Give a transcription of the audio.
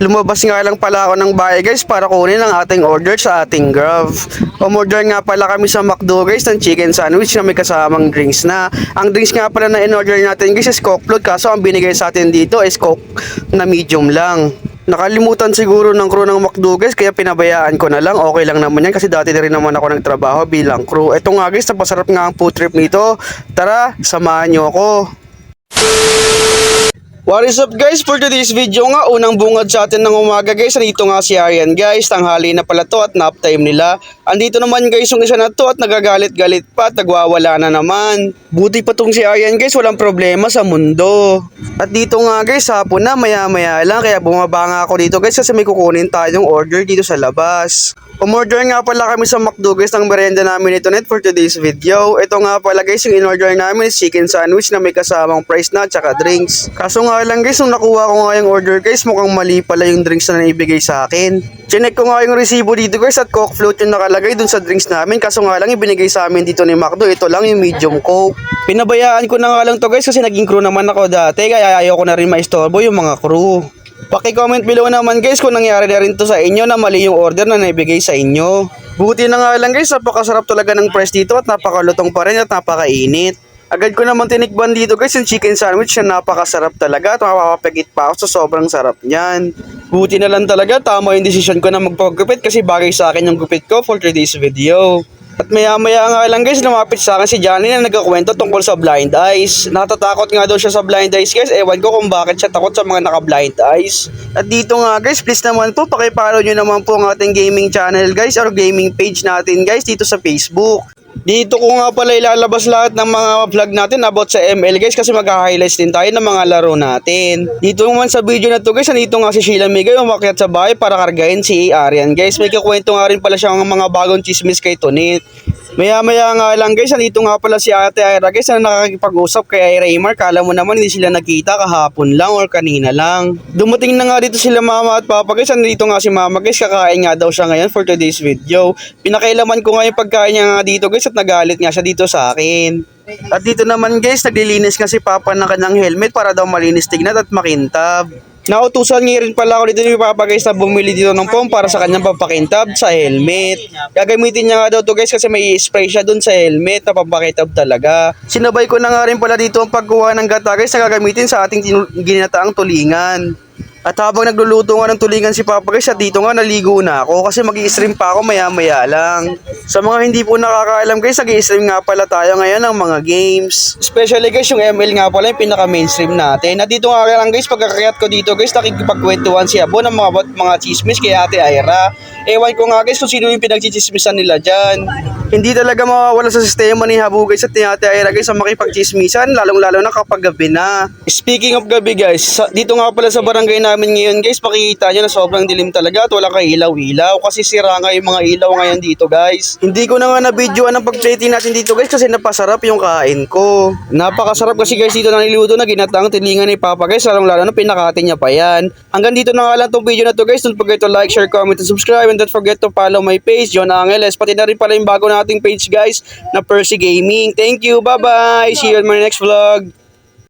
Lumabas nga lang pala ako ng bahay guys para kunin ang ating order sa ating Grab. Umorder nga pala kami sa McDo guys ng chicken sandwich na may kasamang drinks na. Ang drinks nga pala na in-order natin guys is Coke Float, kaso ang binigay sa atin dito is Coke na medium lang. Nakalimutan siguro ng crew ng McDo guys, kaya pinabayaan ko na lang. Okay lang naman yan kasi dati na rin naman ako nagtrabaho bilang crew. Ito nga guys, napasarap nga ang food trip nito. Tara, samahan nyo ako. What is up guys, for today's video nga, unang bungad sa atin ng umaga guys, andito nga si Aryan guys, tanghali na pala to at nap time nila. Andito naman guys yung isa na to at nagagalit-galit pa at nagwawala na naman. Buti pa tong si Aryan guys, walang problema sa mundo. At dito nga guys, hapon na, maya-maya lang, kaya bumaba nga ako dito guys kasi may kukunin tayong order dito sa labas. Umorder nga pala kami sa McDo guys ng merienda namin ito net for today's video. Ito nga pala guys, yung in-order namin is chicken sandwich na may kasamang fries na tsaka drinks. Kaso nga lang guys, nung nakuha ko nga yung order guys, mukhang mali pala yung drinks na naibigay sa akin. Chinek ko nga yung resibo dito guys at Coke Float yung nakalagay dun sa drinks namin. Kaso nga lang ibinigay sa amin dito ni McDo, ito lang yung medium Coke. Pinabayaan ko na nga lang to guys kasi naging crew naman ako dati, kaya ayaw ko na rin maistorbo yung mga crew. Paki-comment below naman guys kung nangyari na rin to sa inyo na mali yung order na naibigay sa inyo. Buti na nga lang guys, napakasarap talaga ng price dito at napakalutong pa rin at napakainit. Agad ko naman tinikban dito guys yung chicken sandwich na napakasarap talaga at mapapapagit pa ako sa sobrang sarap niyan. Buti na lang talaga, tama yung decision ko na magpagupit kasi bagay sa akin yung gupit ko for today's video. At maya-maya nga lang guys, lumapit sa akin si Johnny na nagkakwento tungkol sa blind eyes. Natatakot nga daw siya sa blind eyes guys, ewan ko kung bakit siya takot sa mga naka-blind eyes. At dito nga guys, please naman po, pakipollow nyo naman po ang ating gaming channel guys or gaming page natin guys dito sa Facebook. Dito ko nga pala ilalabas lahat ng mga vlog natin about sa ML guys kasi mag-highlights din tayo ng mga laro natin. Dito naman sa video na to guys, nandito nga si Sheila Migay umakyat sa bahay para kargahin si Aryan guys. May kakwento nga rin pala siya ng mga bagong chismis kay Tonit. Maya-maya nga lang guys, nandito nga pala si Ate Ira guys na nakakipag-usap kay Raymar. Kala mo naman hindi sila nakita kahapon lang or kanina lang. Dumating na nga dito sila mama at papa guys. Nandito nga si mama guys, kakain nga daw siya ngayon for today's video. Pinakailaman ko nga yung pagkain niya nga dito guys at nagalit nga siya dito sa akin. At dito naman guys, naglilinis nga si papa ng kanyang helmet para daw malinis tignan at makintab. Nautusan nga rin pala ako dito ni Papa guys na bumili dito ng foam para sa kanyang pampakintab sa helmet. Gagamitin niya nga daw to guys kasi may spray siya dun sa helmet na pampakintab talaga. Sinabay ko na nga rin pala dito ang pagkuha ng gata guys na gagamitin sa ating ginataang tulingan. At habang nagluluto nga ng tulingan si Papa guys, at dito nga naligo na ako kasi mag-i-stream pa ako maya-maya lang. Sa mga hindi po nakakaalam guys, nag-i-stream nga pala tayo ngayon ng mga games. Especially guys, yung ML nga pala yung pinaka-mainstream natin. At dito nga lang guys, pagkakayat ko dito guys, nakikipagkwentuhan si Abo ng mga chismis kay Ate Ira. Ewan ko nga guys kung sino yung pinagchichismisan nila dyan. Hindi talaga mawawala sa sistema ni Habu guys at ni Ate Ira guys ang makipagchismisan, lalong-lalo na kapag gabi na. Speaking of gabi guys, dito nga pala sa barangay namin ngayon guys, makikita nyo na sobrang dilim talaga at wala kang ilaw-ilaw kasi sira nga yung mga ilaw ngayon dito guys. Hindi ko na nga na-videoan ang pag-plating natin dito guys kasi napasarap yung kain ko. Napakasarap kasi guys dito na niluto na ginataang tilingan ni Papa guys, lalong-lalo na pinakatin niya pa yan. Hanggang dito na nga lang tong video na to guys. Don't forget to like, share, comment, and subscribe. And don't forget to follow my page, John Angeles. Pati na rin pala yung bago nating page guys na Percy Gaming. Thank you, bye bye. See you on my next vlog.